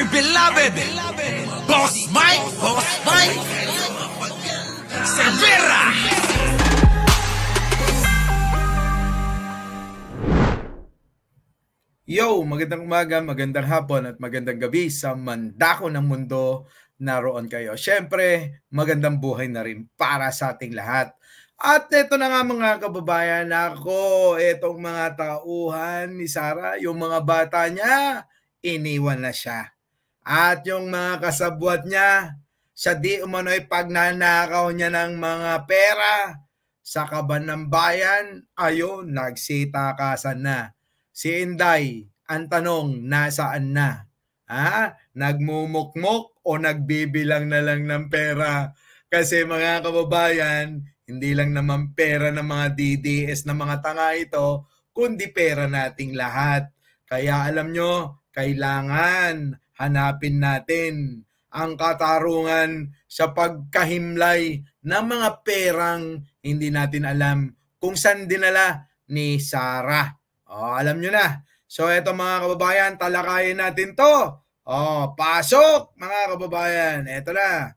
my beloved Boss Mike Cervera. Yo, magandang umaga, magandang hapon at magandang gabi sa mandako ng mundo naroon kayo. Siyempre, magandang buhay na rin para sa ating lahat. At ito na nga mga kababayan, itong mga tauhan ni Sara, yung mga bata niya, iniwan na siya. At yung mga kasabwat niya, sa di umano'y pagnanakaw niya ng mga pera sa kaban ng bayan, ayun, nagsitakasan na. Si Inday, ang tanong, nasaan na? Nagmumukmok o nagbibilang na lang ng pera? Kasi mga kababayan, hindi lang naman pera ng mga DDS na mga tanga ito, kundi pera nating lahat. Kaya alam nyo, kailangan hanapin natin ang katarungan sa pagkahimlay ng mga perang hindi natin alam kung saan dinala ni Sara. Alam nyo na. So eto mga kababayan, talakayin natin to. Pasok mga kababayan. Eto na.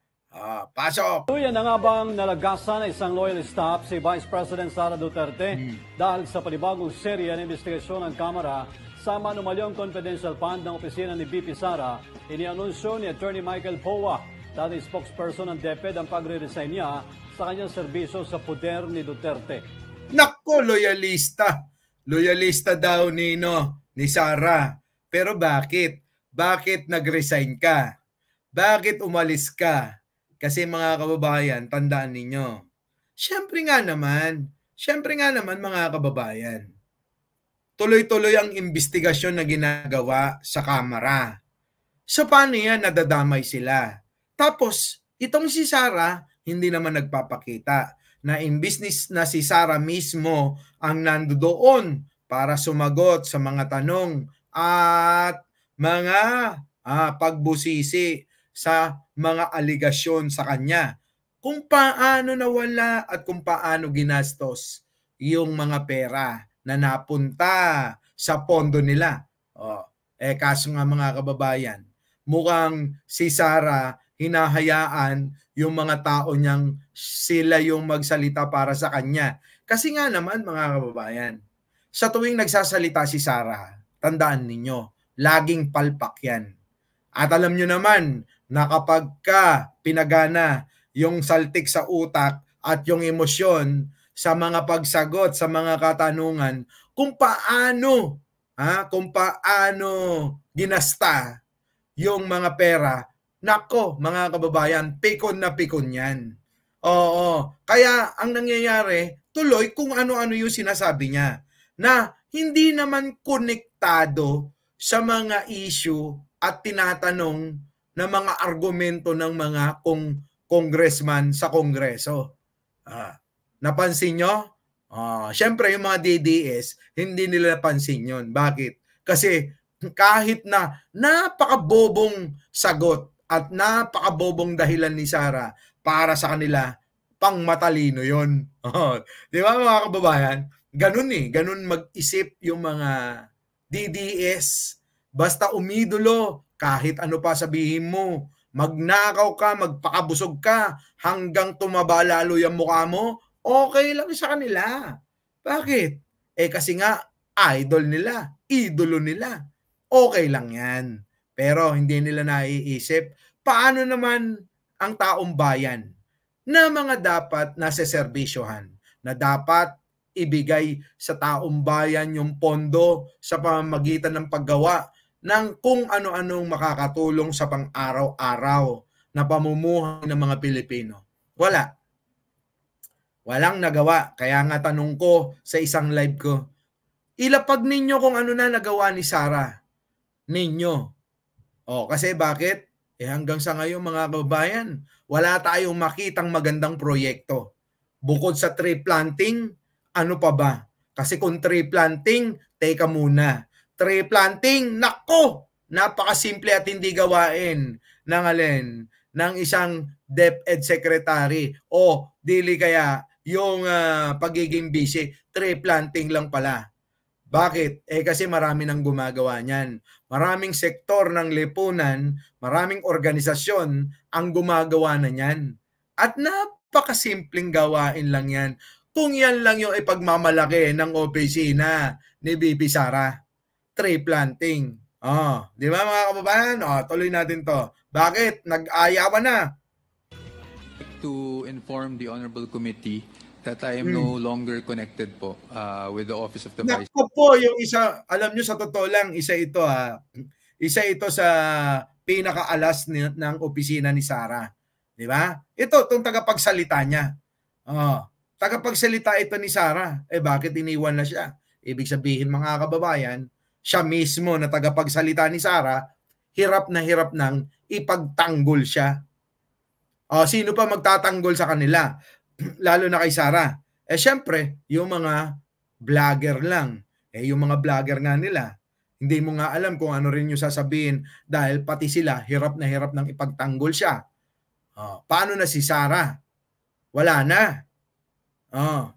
Pasok. Yan na nga bang nalagasan na isang loyal staff si Vice President Sara Duterte dahil sa panibagong serye ng investigasyon ng Kamara sa manumalyong confidential fund ng opisina ni VP Sara, inianunsyo ni Attorney Michael Powa, dati spokesperson ng DepEd, ang pagre-resign niya sa kanyang serbisyo sa poder ni Duterte. Nako, loyalista. Loyalista daw ni Sara. Pero bakit? Bakit nag-resign ka? Bakit umalis ka? Kasi mga kababayan, tandaan ninyo. Siyempre nga naman mga kababayan. Tuloy-tuloy ang investigasyon na ginagawa sa Kamara. So paano yan? Nadadamay sila. Tapos, itong si Sara, hindi naman nagpapakita na imbis na si Sara mismo ang nandoon para sumagot sa mga tanong at mga pagbusisi sa mga aligasyon sa kanya. Kung paano nawala at kung paano ginastos yung mga pera na napunta sa pondo nila. Kaso nga mga kababayan, mukhang si Sara hinahayaan yung mga tao niyang sila yung magsalita para sa kanya. Kasi nga naman mga kababayan, sa tuwing nagsasalita si Sara, tandaan ninyo, laging palpak yan. At alam nyo naman na kapag ka pinagana yung saltik sa utak at yung emosyon sa mga pagsagot, sa mga katanungan, kung paano ginasta yung mga pera, nako, mga kababayan, pikon na pikon yan. Kaya ang nangyayari, tuloy kung ano-ano yung sinasabi niya na hindi naman konektado sa mga issue at tinatanong na mga argumento ng mga congressman sa Kongreso. Napansin nyo? Siyempre yung mga DDS, hindi nila napansin yun. Bakit? Kasi kahit na napakabobong sagot at napakabobong dahilan ni Sara para sa kanila, pang matalino yun. Di ba mga kababayan? Ganun mag-isip yung mga DDS. Basta umidolo, kahit ano pa sabihin mo, magnakaw ka, magpakabusog ka, hanggang tumaba lalo yung mukha mo, okay lang sa kanila. Bakit? Kasi nga, idol nila, idolo nila. Okay lang yan. Pero hindi nila naiisip, paano naman ang taong bayan na mga dapat nasa serbisyohan, na dapat ibigay sa taong bayan yung pondo sa pamamagitan ng paggawa ng kung ano-anong makakatulong sa pang-araw-araw na pamumuhay ng mga Pilipino. Walang nagawa. Kaya nga tanong ko sa isang live ko, ilapag ninyo kung ano na nagawa ni Sara ninyo. Kasi bakit? Hanggang sa ngayon mga kababayan, wala tayong makitang magandang proyekto. Bukod sa tree planting, ano pa ba? Kasi kung tree planting, teka muna. Tree planting, nako! Napakasimple at hindi gawain ng isang DepEd secretary o dili kaya yung pagiging busy, tree planting lang pala. Bakit? Kasi marami nang gumagawa niyan. Maraming sektor ng lipunan, maraming organisasyon ang gumagawa na niyan. At napakasimpleng gawain lang yan. Kung yan lang yung ipagmamalaki ng opisina ni VP Sara, tree planting. Di ba mga kababayan? Tuloy natin to. Bakit? Nag-ayawan na. To inform the Honorable Committee that I am no longer connected po with the Office of the Vice. Naku po, yung isa, alam nyo sa totoo lang, isa ito Isa ito sa pinakaalas ng opisina ni Sara. Di ba? Ito, itong tagapagsalita niya. Tagapagsalita ito ni Sara. Bakit iniwan na siya? Ibig sabihin mga kababayan, siya mismo na tagapagsalita ni Sara, hirap nang ipagtanggol siya. Sino pa magtatanggol sa kanila? Lalo na kay Sara. Syempre, yung mga vlogger lang. Yung mga vlogger nga nila, hindi mo nga alam kung ano rin yung sasabihin dahil pati sila hirap nang ipagtanggol siya. Paano na si Sara? Wala na.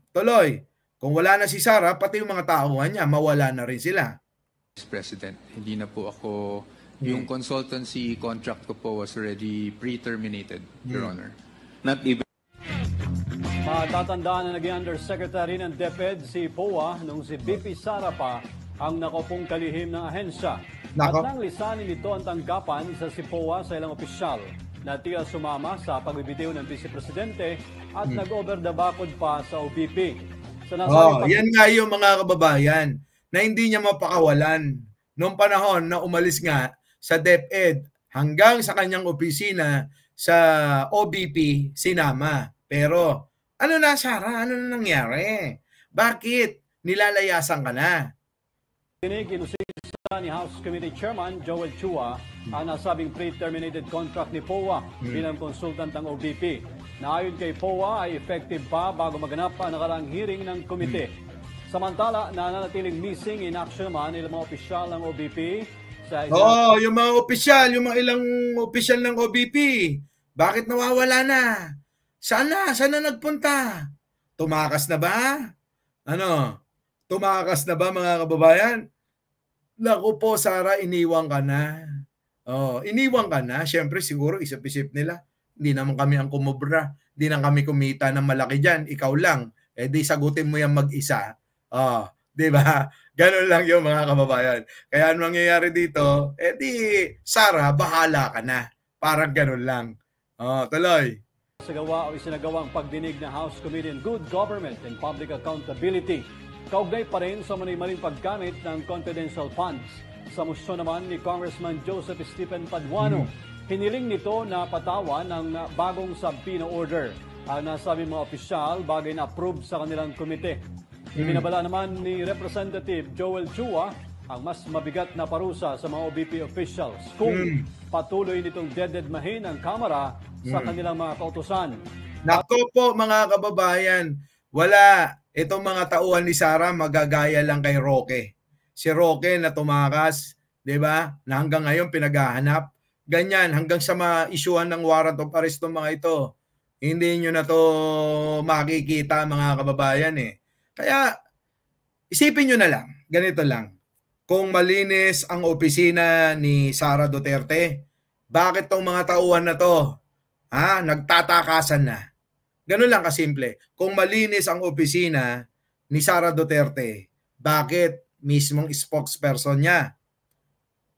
Tuloy. Kung wala na si Sara, pati yung mga tauhan niya, mawala na rin sila. President, hindi na po ako, yung consultancy contract ko po was already pre-terminated, Your Honor. Not even. Matatandaan na naging Undersecretary ng DepEd si POA nung si VP Sara pa ang nakupong kalihim ng ahensya. At nang lisanin nito ang tanggapan sa si POA sa ilang opisyal na tila sumama sa pagbibitiw ng Vice Presidente at nag-over the backwood pa sa OBP. Yan nga yung mga kababayan na hindi niya mapakawalan. Noong panahon na umalis nga sa DepEd hanggang sa kanyang opisina sa OBP, sinama. Pero ano na, Sara? Ano na nangyari? Bakit? Nilalayasan ka na. Inusisa ni House Committee Chairman Joel Chua ang nasabing pre-terminated contract ni POA bilang konsultant ng OBP. Na ayon kay POA ay effective pa bago maganap ang nakaraang hearing ng komite. Samantala, nananatiling missing in action naman ilang mga opisyal ng OBP. Yung mga opisyal, yung mga ilang opisyal ng OBP. Bakit nawawala na? Saan na nagpunta? Tumakas na ba? Tumakas na ba mga kababayan? Naku po, Sara, iniwan ka na. Iniwan ka na. Siyempre, siguro isip-isip nila. Hindi naman kami ang kumubra. Hindi na kami kumita ng malaki dyan. Ikaw lang. Di sagutin mo yan mag-isa. Di ba? Ganun lang yung mga kababayan. Kaya ano mangyayari dito? Sara, bahala ka na. Parang ganun lang. Tuloy. Isinagawang pagdinig ng House Committee on Good Government and Public Accountability. Kaugnay pa rin sa mali-maling paggamit ng confidential funds. Sa motion naman ni Congressman Joseph Stephen Paduano, hiniling nito na patawan ng bagong subpoena order. Ang nasabing mga opisyal bagay na approve sa kanilang komite. Ibinabala naman ni Representative Joel Chua ang mas mabigat na parusa sa mga OBP officials kung patuloy nitong dededmahin ang Kamara sa kanilang mga kautusan. Nako po mga kababayan, wala. Itong mga tauhan ni Sara magagaya lang kay Roque. Si Roque na tumakas, di ba? Na hanggang ngayon pinaghahanap. Ganyan, hanggang sa ma-issuehan ng warrant of arrest ng mga ito. Hindi nyo na to makikita mga kababayan Kaya isipin nyo na lang, ganito lang. Kung malinis ang opisina ni Sara Duterte, bakit tong mga tauhan na to nagtatakasan na? Ganun lang kasimple. Kung malinis ang opisina ni Sara Duterte, bakit mismong spokesperson niya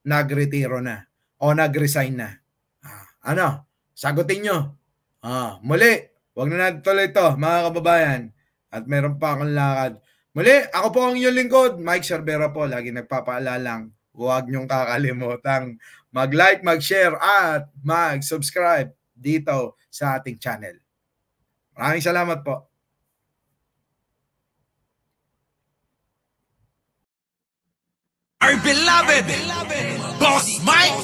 nagretiro na o nagresign na? Sagutin nyo. Muli, wag na natin tuloy ito mga kababayan. At meron pa akong lakad. Muli, ako po ang inyong lingkod, Mike Cervera po. Lagi nagpapaalalang, huwag nyong kakalimutang mag-like, mag-share at mag-subscribe dito sa ating channel. Maraming salamat po. Our beloved Boss Mike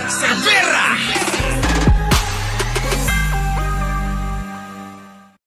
Cervera.